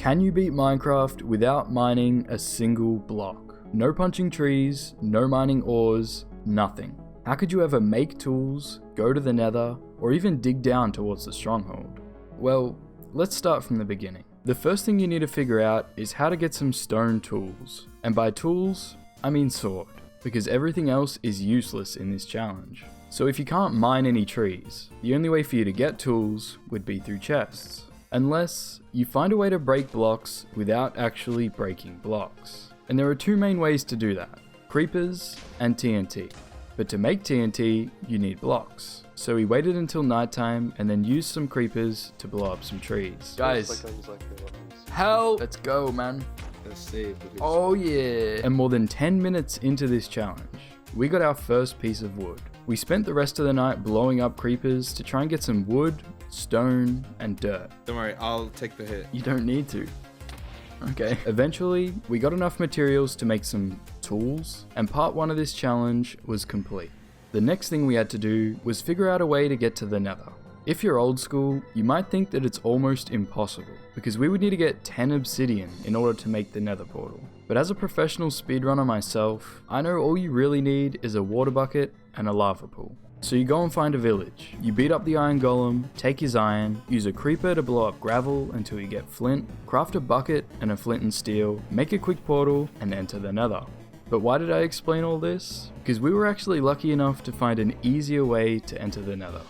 Can you beat Minecraft without mining a single block? No punching trees, no mining ores, nothing. How could you ever make tools, go to the nether, or even dig down towards the stronghold? Well, let's start from the beginning. The first thing you need to figure out is how to get some stone tools. And by tools, I mean sword, because everything else is useless in this challenge. So if you can't mine any trees, the only way for you to get tools would be through chests. Unless you find a way to break blocks without actually breaking blocks. And there are two main ways to do that, creepers and TNT. But to make TNT, you need blocks. So we waited until nighttime and then used some creepers to blow up some trees. Guys, hell, let's go, man. Oh yeah. And more than 10 minutes into this challenge, we got our first piece of wood. We spent the rest of the night blowing up creepers to try and get some wood, stone, and dirt. Don't worry, I'll take the hit. You don't need to. Okay. Eventually, we got enough materials to make some tools, and part 1 of this challenge was complete. The next thing we had to do was figure out a way to get to the nether. If you're old school, you might think that it's almost impossible, because we would need to get 10 obsidian in order to make the nether portal. But as a professional speedrunner myself, I know all you really need is a water bucket and a lava pool. So you go and find a village, you beat up the iron golem, take his iron, use a creeper to blow up gravel until you get flint, craft a bucket and a flint and steel, make a quick portal, and enter the nether. But why did I explain all this? Because we were actually lucky enough to find an easier way to enter the nether.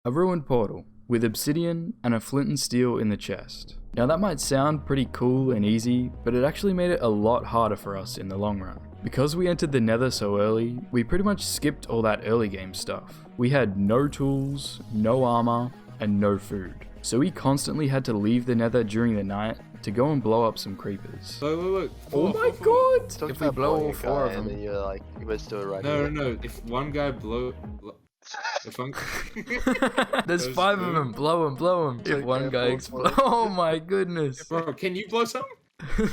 A ruined portal, with obsidian and a flint and steel in the chest. Now that might sound pretty cool and easy, but it actually made it a lot harder for us in the long run. Because we entered the nether so early, we pretty much skipped all that early game stuff. We had no tools, no armor, and no food. So we constantly had to leave the nether during the night to go and blow up some creepers. Look. Oh my god! If we blow all 4 of them. And then you're like, you better do it right No, here. no, if one guy if one... There's 5 of them, blow them. If one guy explodes. Oh my goodness. Bro, can you blow some?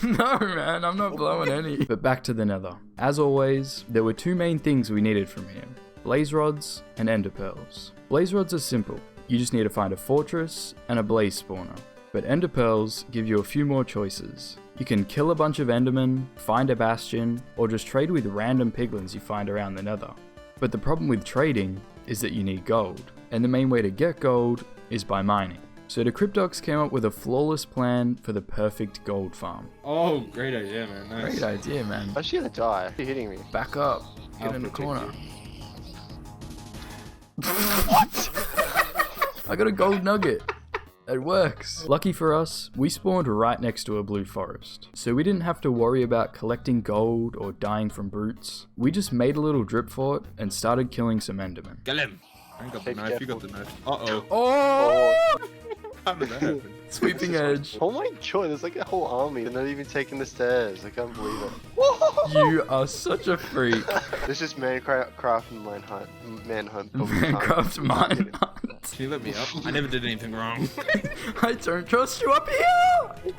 No man, I'm not blowing any. But back to the nether. As always, there were 2 main things we needed from here. Blaze rods and ender pearls. Blaze rods are simple. You just need to find a fortress and a blaze spawner. But ender pearls give you a few more choices. You can kill a bunch of endermen, find a bastion, or just trade with random piglins you find around the nether. But the problem with trading is that you need gold. And the main way to get gold is by mining. So decryptox came up with a flawless plan for the perfect gold farm. Oh, great idea, man. Nice. Great idea, man. I'm actually gonna die. You're hitting me. Back up. Get I'll in the protect corner. you. What? I got a gold nugget. It works. Lucky for us, we spawned right next to a blue forest. So we didn't have to worry about collecting gold or dying from brutes. We just made a little drip fort and started killing some endermen. Kill him. I got the Be knife, you got careful. the knife. Uh-oh. Oh! How did that happen? Sweeping edge. Oh my god, there's like a whole army. They're not even taking the stairs. I can't believe it. You are such a freak. This is Minecraft manhunt. Minecraft Manhunt. Can you let me up? I never did anything wrong. I don't trust you up here!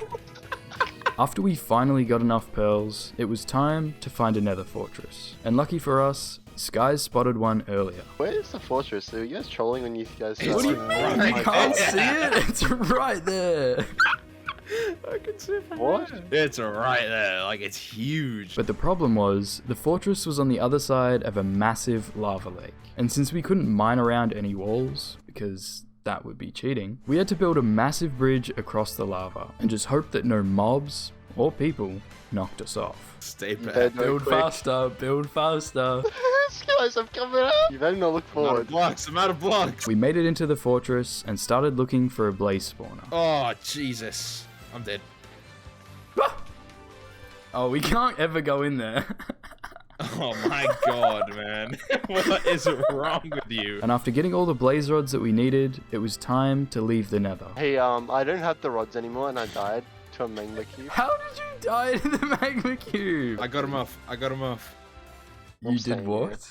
After we finally got enough pearls, it was time to find a nether fortress. And lucky for us, sciys spotted one earlier. Where's the fortress? Are you guys trolling when you guys What What do you Right. mean? You can't see it? It's right there. I can see it from What? here. It's right there, like it's huge. But the problem was, the fortress was on the other side of a massive lava lake. And since we couldn't mine around any walls, because that would be cheating, we had to build a massive bridge across the lava and just hope that no mobs or people knocked us off. Stay back. better Build quick. faster, build faster. Guys, I'm coming up. You better not look I'm out of forward. blocks. I'm out of blocks. We made it into the fortress and started looking for a blaze spawner. Oh, Jesus. I'm dead. Oh, we can't ever go in there. Oh my god, man. What is wrong with you? And after getting all the blaze rods that we needed, it was time to leave the nether. Hey, I don't have the rods anymore and I died to a magma cube. How did you die to the magma cube? I got him off. I got him off. You did what?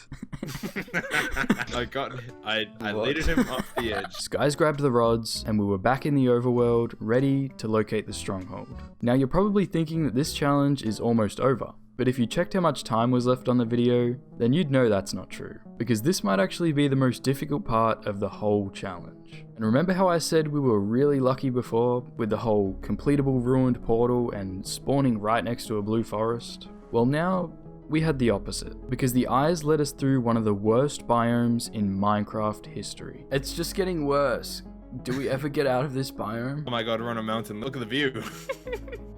I What? leaded him off the edge. Sciys grabbed the rods, and we were back in the overworld, ready to locate the stronghold. Now you're probably thinking that this challenge is almost over, but if you checked how much time was left on the video, then you'd know that's not true, because this might actually be the most difficult part of the whole challenge. And remember how I said we were really lucky before with the whole completable ruined portal and spawning right next to a blue forest? Well, now we had the opposite, because the eyes led us through one of the worst biomes in Minecraft history. It's just getting worse. Do we ever get out of this biome? Oh my god, we're on a mountain. Look at the view.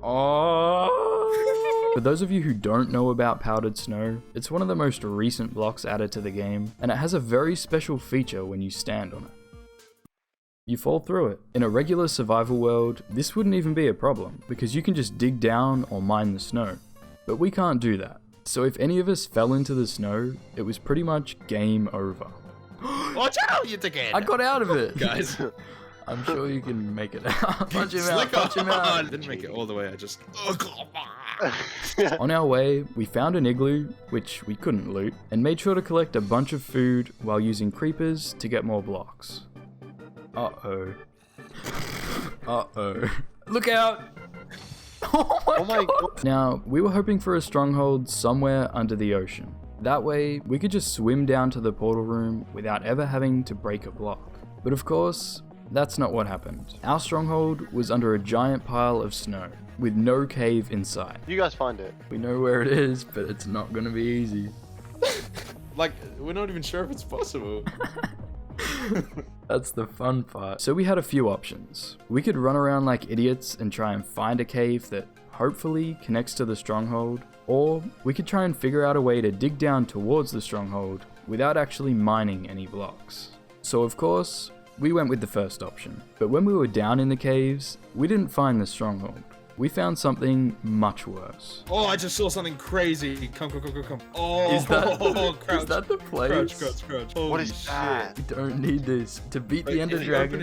Oh! For those of you who don't know about powdered snow, it's one of the most recent blocks added to the game, and it has a very special feature when you stand on it. You fall through it. In a regular survival world, this wouldn't even be a problem, because you can just dig down or mine the snow. But we can't do that. So if any of us fell into the snow, it was pretty much game over. Watch out, you dickhead! I got out of it! Guys. I'm sure you can make it out. Punch him out, punch him out! I didn't make it all the way, I just... On our way, we found an igloo, which we couldn't loot, and made sure to collect a bunch of food while using creepers to get more blocks. Uh-oh. Uh-oh. Look out! Oh my god! Now, we were hoping for a stronghold somewhere under the ocean. That way, we could just swim down to the portal room without ever having to break a block. But of course, that's not what happened. Our stronghold was under a giant pile of snow, with no cave inside. You guys find it. We know where it is, but it's not gonna be easy. Like, we're not even sure if it's possible. That's the fun part. So we had a few options. We could run around like idiots and try and find a cave that hopefully connects to the stronghold, or we could try and figure out a way to dig down towards the stronghold without actually mining any blocks. So of course, we went with the first option. But when we were down in the caves, we didn't find the stronghold. We found something much worse. Oh, I just saw something crazy. Come. Oh, Is that crouch. is that the place? Crouch. What is that? We don't need this to beat the Ender If Dragon.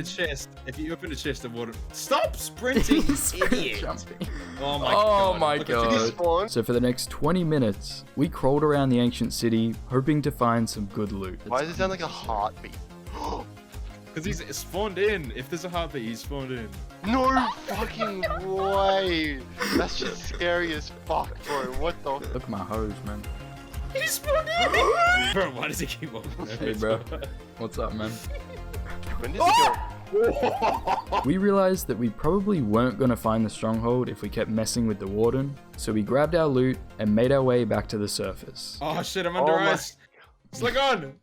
you open a chest of water... Stop sprinting, idiot! Jumping. Oh my Oh god. my Look at Did he god. spawn? So for the next 20 minutes, we crawled around the ancient city, hoping to find some good loot. Why does it sound like a heartbeat? Because he's spawned in. If there's a heartbeat, he's spawned in. No fucking way! That's just scary as fuck, bro. What the? Look at my hose, man. He spawned in! Bro, why does he keep walking? Hey bro, what's up, man? When does it go? We realized that we probably weren't going to find the stronghold if we kept messing with the warden, so we grabbed our loot and made our way back to the surface. Oh shit, I'm under ice. Slug on!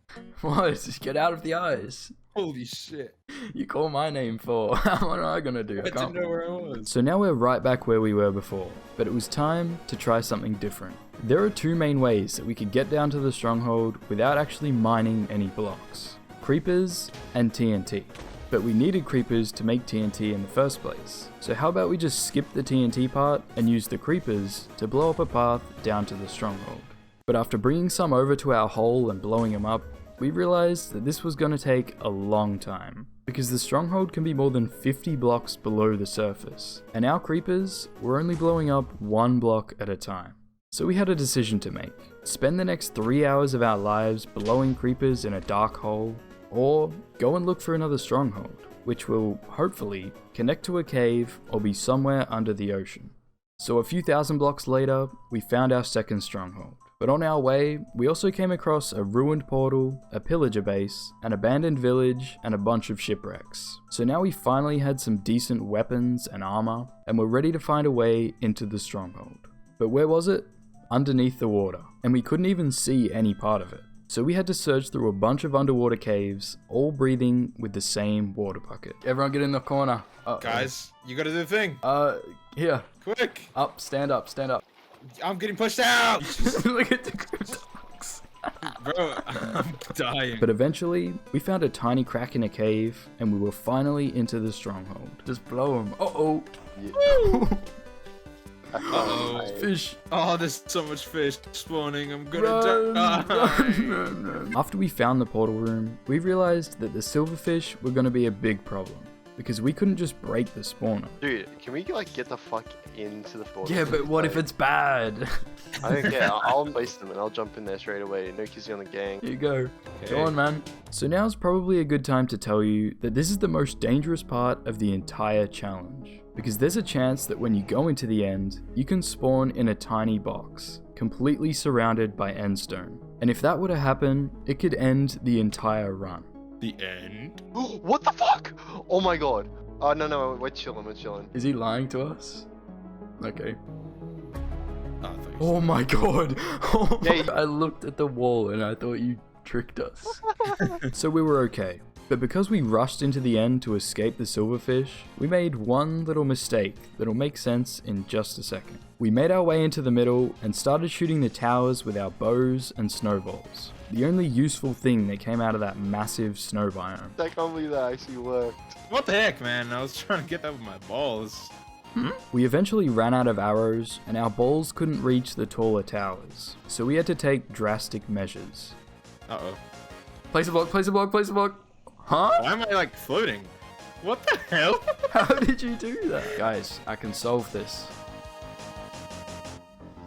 What? Just get out of the ice. Holy shit. You call my name for? What am I gonna do? I didn't know where I was. So now we're right back where we were before, but it was time to try something different. There are two main ways that we could get down to the stronghold without actually mining any blocks. Creepers and TNT. But we needed creepers to make TNT in the first place. So how about we just skip the TNT part and use the creepers to blow up a path down to the stronghold. But after bringing some over to our hole and blowing them up, we realized that this was going to take a long time, because the stronghold can be more than 50 blocks below the surface, and our creepers were only blowing up one block at a time. So we had a decision to make: spend the next 3 hours of our lives blowing creepers in a dark hole, or go and look for another stronghold, which will, hopefully, connect to a cave or be somewhere under the ocean. So a few thousand blocks later, we found our second stronghold. But on our way, we also came across a ruined portal, a pillager base, an abandoned village, and a bunch of shipwrecks. So now we finally had some decent weapons and armor, and were ready to find a way into the stronghold. But where was it? Underneath the water, and we couldn't even see any part of it. So we had to search through a bunch of underwater caves, all breathing with the same water bucket. Everyone get in the corner. Guys, you gotta do the thing. Here. Quick. Up, stand up, stand up. I'm getting pushed out. Look at the decryptox. Bro, I'm dying. But eventually, we found a tiny crack in a cave, and we were finally into the stronghold. Just blow them. Uh-oh. Yeah. Uh-oh. Fish. Oh, there's so much fish spawning. I'm gonna Run, die. run. After we found the portal room, we realized that the silverfish were going to be a big problem, because we couldn't just break the spawner. Dude, can we like get the fuck into the fort? Yeah, but what if it's bad? I don't care. I'll waste them and I'll jump in there straight away. No kissing on the gang. Here you go. Okay. Go on, man. So now's probably a good time to tell you that this is the most dangerous part of the entire challenge. Because there's a chance that when you go into the end, you can spawn in a tiny box, completely surrounded by endstone. And if that were to happen, it could end the entire run. The end. What the fuck? Oh my god. Oh no, we're chilling. Is he lying to us? Okay. Oh, I thought you Oh my god. Oh my Yeah, I looked at the wall and I thought you tricked us. So we were okay. But because we rushed into the end to escape the silverfish, we made one little mistake that'll make sense in just a second. We made our way into the middle and started shooting the towers with our bows and snowballs. The only useful thing that came out of that massive snow biome. I can't believe that actually worked. What the heck, man? I was trying to get that with my balls. We eventually ran out of arrows and our balls couldn't reach the taller towers, so we had to take drastic measures. Uh-oh. Place a block, place a block, place a block. Huh? Why am I like floating? What the hell? How did you do that? Guys, I can solve this.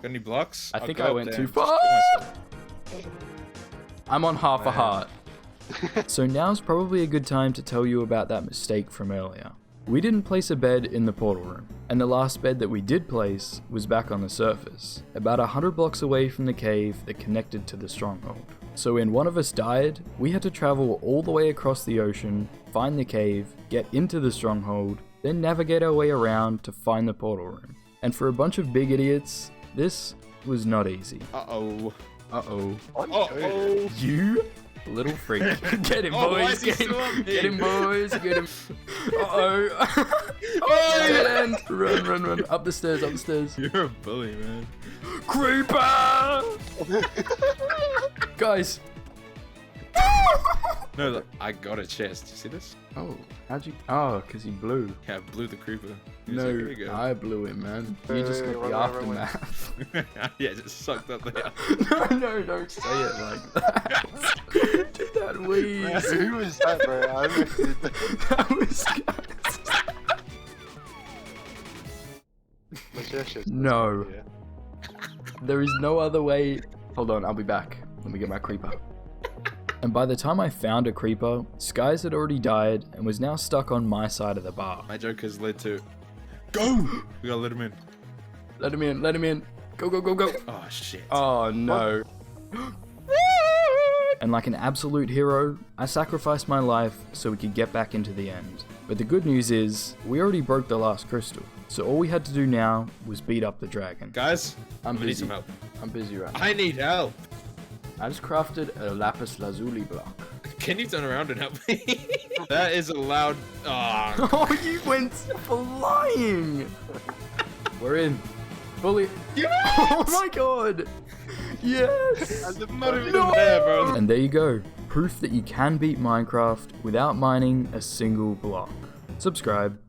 Got any blocks? I think I'll I go went up too there and far. just kill myself. I'm on half a Man. heart. So now's probably a good time to tell you about that mistake from earlier. We didn't place a bed in the portal room, and the last bed that we did place was back on the surface, about 100 blocks away from the cave that connected to the stronghold. So when one of us died, we had to travel all the way across the ocean, find the cave, get into the stronghold, then navigate our way around to find the portal room. And for a bunch of big idiots, this was not easy. Uh-oh. Uh-oh. Uh-oh. You little freak. Get him, Oh, why boys. is he Get him. still on me? Get him, boys. Get him. Uh-oh. Oh, dead end. Run. Up the stairs, up the stairs. You're a bully, man. Creeper! Guys. No, look, I got a chest. You see this? Oh, how'd you... Oh, because he blew. Yeah, I blew the creeper. He was No, like, "Here you go." I blew him, man. You just got the Wait. aftermath. Yeah, just sucked up there. No, don't say it like that. Do that wheeze. Who was that, bro? I missed it. That was guys. No. There is no other way. Hold on, I'll be back. Let me get my creeper. And by the time I found a creeper, Sciys had already died and was now stuck on my side of the bar. My joke has led to... Go! We gotta let him in. Let him in, let him in. Go, go, go, go. Oh, shit. Oh no. And like an absolute hero, I sacrificed my life so we could get back into the end. But the good news is, we already broke the last crystal, so all we had to do now was beat up the dragon. Guys, I'm we need busy. some help. I'm busy right now. I need help. I just crafted a lapis lazuli block. Can you turn around and help me? That is a loud... Oh, Oh, you went flying! We're in. Fully. yes! Oh my god! Yes! Not even No! there, bro. And there you go. Proof that you can beat Minecraft without mining a single block. Subscribe.